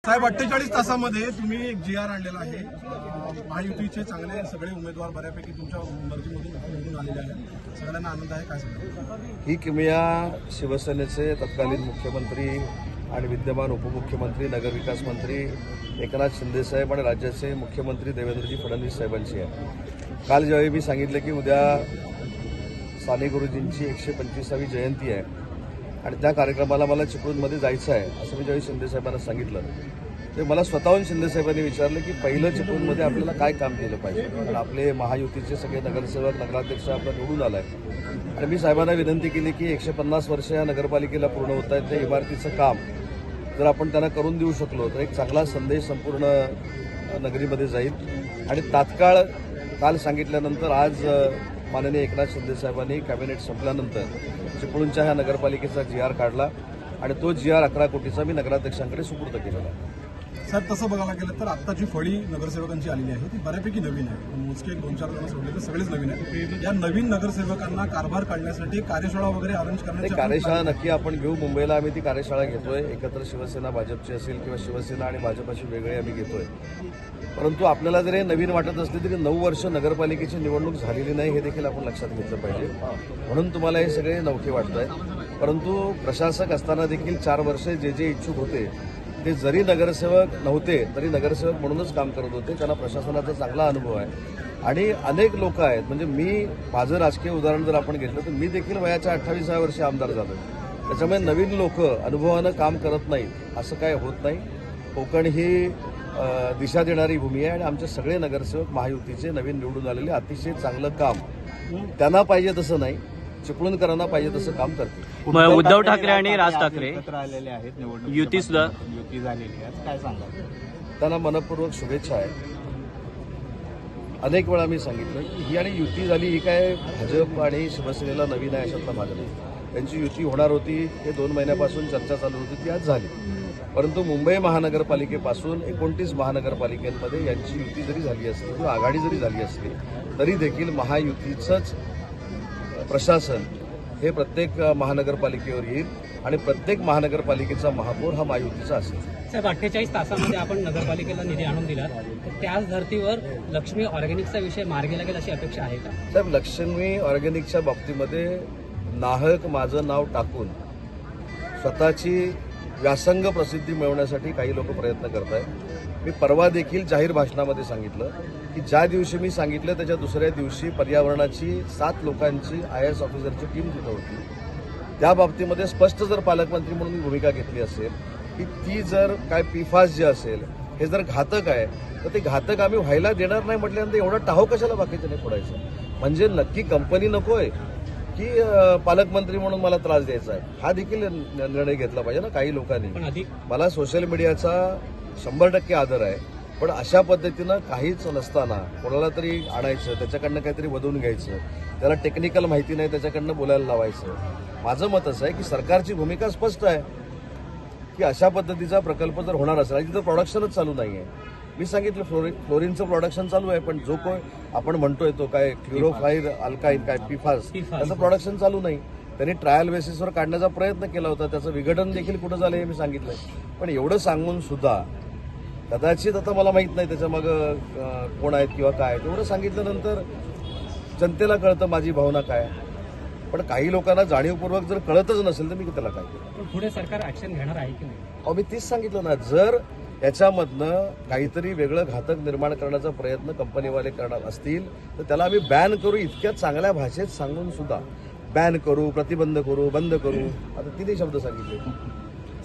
साहेब 48 तासामध्ये तुम्ही एक GR आणलेला आहे. महायुतीचे चांगले सगळे उमेदवार बऱ्यापैकी तुमच्या मर्जीमधून निवडून आलेले आहेत. सगळ्यांना आनंद आहे. काय सांगा? ही किमया शिवसेनेचे तत्कालीन मुख्यमंत्री आणि विद्यमान उपमुख्यमंत्री नगरविकास मंत्री एकनाथ शिंदेसाहेब आणि राज्याचे मुख्यमंत्री देवेंद्रजी फडणवीस साहेबांची आहे. काल ज्यावेळी मी सांगितलं की उद्या साने गुरुजींची 125वी जयंती आहे आणि त्या कार्यक्रमाला मला चिपळूणमध्ये जायचं आहे असं मी ज्यावेळी शिंदेसाहेबांना सांगितलं ते मला स्वतःहून शिंदेसाहेबांनी विचारलं की पहिलं चिपळूणमध्ये आपल्याला काय काम केलं पाहिजे. कारण आपले महायुतीचे सगळे नगरसेवक नगराध्यक्ष आपला निवडून आला आहे आणि मी साहेबांना विनंती केली की 150 वर्ष या नगरपालिकेला पूर्ण होत आहेत त्या इमारतीचं काम जर आपण त्यांना करून देऊ शकलो तर एक चांगला संदेश संपूर्ण नगरीमध्ये जाईल. आणि तात्काळ काल सांगितल्यानंतर आज माननीय एकनाथ शिंदेसाहेबांनी कॅबिनेट संपल्यानंतर चिपळूणच्या ह्या नगरपालिकेचा GR काढला आणि तो GR 11 कोटीचा मी नगराध्यक्षांकडे सुपूर्द केलेला आहे. साहेब तसं बघायला गेलं तर आत्ताची फळी नगरसेवकांची आलेली आहे ती बऱ्यापैकी नवीन आहे. मोजके 2-4 जण सोडले तर सगळेच नवीन आहेत. या नवीन नगरसेवकांना कारभार काढण्यासाठी कार्यशाळा वगैरे अरेंज करण्याची कार्यशाळा नक्की आपण घेऊ. मुंबईला आम्ही ती कार्यशाळा घेतोय. एकत्र शिवसेना भाजपची असेल किंवा शिवसेना आणि भाजपाची वेगळी आम्ही घेतोय. परंतु आपल्याला जरी नवीन वाटत असले तरी 9 वर्ष नगरपालिकेची निवडणूक झालेली नाही हे देखील आपण लक्षात घेतलं पाहिजे. म्हणून तुम्हाला हे सगळे नवखे वाटत आहेत. परंतु प्रशासक असताना देखील 4 वर्ष जे इच्छुक होते ते जरी नगरसेवक नव्हते तरी नगरसेवक म्हणूनच काम करत होते. त्यांना प्रशासनाचा चांगला अनुभव आहे आणि अनेक लोक आहेत. म्हणजे मी माझं राजकीय उदाहरण जर आपण घेतलं तर मी देखील वयाच्या 28व्या वर्षी आमदार झालो. त्याच्यामुळे नवीन लोक अनुभवानं काम करत नाहीत असं काय होत नाही. कोकण ही दिशा देणारी भूमी आहे आणि आमचे सगळे नगरसेवक महायुतीचे नवीन निवडून आलेले अतिशय चांगलं काम त्यांना पाहिजे तसं नाही चिपळूणकरांना पाहिजे तसं काम करतील. उद्धव ठाकरे आणि राज ठाकरे एकत्र आलेले आहेत. निवडणूक युती सुद्धा युती झालेली आहे. काय सांगा? त्यांना मनपूर्वक शुभेच्छा आहेत. अनेक वेळा मी सांगितलं की ही आणि युती झाली ही काय भाजप आणि शिवसेनेला नवीन आहे अशातला भाग नाही. त्यांची युती होणार होती हे 2 महिन्यापासून चर्चा चालू होती ती आज झाली. परंतु मुंबई महानगरपालिकेपासून 29 महानगरपालिकांमध्ये यांची युती जरी झाली असली किंवा आघाडी जरी झाली असली तरी देखील महायुतीचंच प्रशासन हे प्रत्येक महानगरपालिकेवर येईल आणि प्रत्येक महानगरपालिकेचा महापौर हा महायुतीचा असेल. साहेब 48 तासामध्ये आपण नगरपालिकेला निधी आणून दिला तर त्याच धर्तीवर लक्ष्मी ऑर्गॅनिकचा विषय मार्गी लागेल अशी अपेक्षा आहे का? साहेब लक्ष्मी ऑर्गॅनिकच्या बाबतीमध्ये नाहक माझं नाव टाकून स्वतःची व्यासंग प्रसिद्धी मिळवण्यासाठी काही लोक प्रयत्न करत आहेत. मी परवा देखील जाहीर भाषणामध्ये सांगितलं की ज्या दिवशी मी सांगितलं त्याच्या दुसऱ्या दिवशी पर्यावरणाची 7 लोकांची IAS ऑफिसरची टीम तिथं होती. त्या बाबतीमध्ये स्पष्ट जर पालकमंत्री म्हणून मी भूमिका घेतली असेल की ती जर काय PFAS जे असेल हे जर घातक आहे तर ते घातक आम्ही व्हायला देणार नाही म्हटल्यानंतर एवढा टाहो कशाला बाकीच्याने फोडायचं. म्हणजे नक्की कंपनी नकोय की पालकमंत्री म्हणून मला त्रास द्यायचा आहे हा देखील निर्णय घेतला पाहिजे ना काही लोकांनी. मला सोशल मीडियाचा 100% आदर आहे पण अशा पद्धतीनं काहीच नसताना कोणाला तरी आणायचं त्याच्याकडनं काहीतरी वधवून घ्यायचं त्याला टेक्निकल माहिती नाही त्याच्याकडनं बोलायला लावायचं. माझं मत असं आहे की सरकारची भूमिका स्पष्ट आहे की अशा पद्धतीचा प्रकल्प जर होणार असेल तिथं प्रोडक्शनच चालू नाही आहे. मी सांगितलं फ्लोरिनचं प्रोडक्शन चालू आहे पण जो कोण आपण म्हणतोय तो काय क्लोरोफाईर अल्काईन काय PFAS त्याचं प्रोडक्शन चालू नाही. त्यांनी ट्रायल बेसिसवर काढण्याचा प्रयत्न केला होता त्याचं विघटन देखील कुठं झालं हे मी सांगितलंय. पण एवढं सांगून सुद्धा कदाचित आता मला माहित नाही त्याच्या मागं कोण आहेत किंवा काय तेवढं सांगितल्यानंतर जनतेला कळतं माझी भावना काय. पण काही लोकांना जाणीवपूर्वक जर कळतच नसेल तर मी त्याला काय केलं. पण पुढे सरकार ऍक्शन घेणार आहे की नाही? अहो मी तीच सांगितलं ना जर याच्यामधनं काहीतरी वेगळं घातक निर्माण करण्याचा प्रयत्न कंपनीवाले करणार असतील तर त्याला आम्ही बॅन करू इतक्या चांगल्या भाषेत सांगून सुद्धा बॅन करू प्रतिबंध करू बंद करू आता 3 शब्द सांगितले.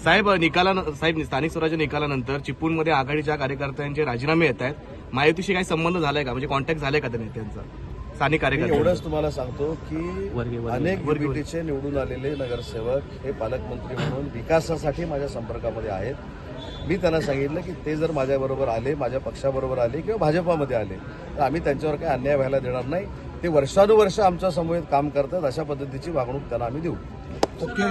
साहेब स्थानिक स्वराज्य निकालानंतर चिपळूणमध्ये आघाडीच्या कार्यकर्त्यांचे राजीनामे येत आहेत. महायुतीशी काही संबंध झालाय का म्हणजे कॉन्टॅक्ट झालाय का त्या नेत्यांचा स्थानिक कार्यकर्ते? एवढंच तुम्हाला सांगतो की अनेक युतीचे निवडून आलेले नगरसेवक हे पालकमंत्री म्हणून विकासासाठी माझ्या संपर्कामध्ये आहेत. मी त्यांना सांगितलं की ते जर माझ्याबरोबर आले माझ्या पक्षाबरोबर आले किंवा भाजपामध्ये आले तर आम्ही त्यांच्यावर काही अन्याय व्हायला देणार नाही. ते वर्षानुवर्ष आमच्या समवेत काम करतात अशा पद्धतीची वागणूक त्यांना आम्ही देऊ. ओके.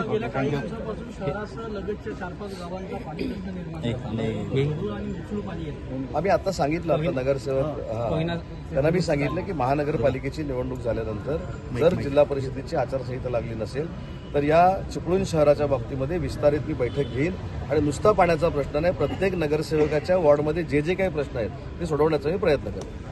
आम्ही आता सांगितलं आता नगरसेवक त्यांना मी सांगितलं की महानगरपालिकेची निवडणूक झाल्यानंतर जर जिल्हा परिषदेची आचारसंहिता लागली नसेल तर या चिपळूण शहराच्या बाबतीमध्ये विस्तारित मी बैठक घेईन आणि नुसता पाण्याचा प्रश्न नाही, प्रत्येक नगरसेवकाच्या वॉर्डमध्ये जे जे काही प्रश्न आहेत ते सोडवण्याचा मी प्रयत्न करेन.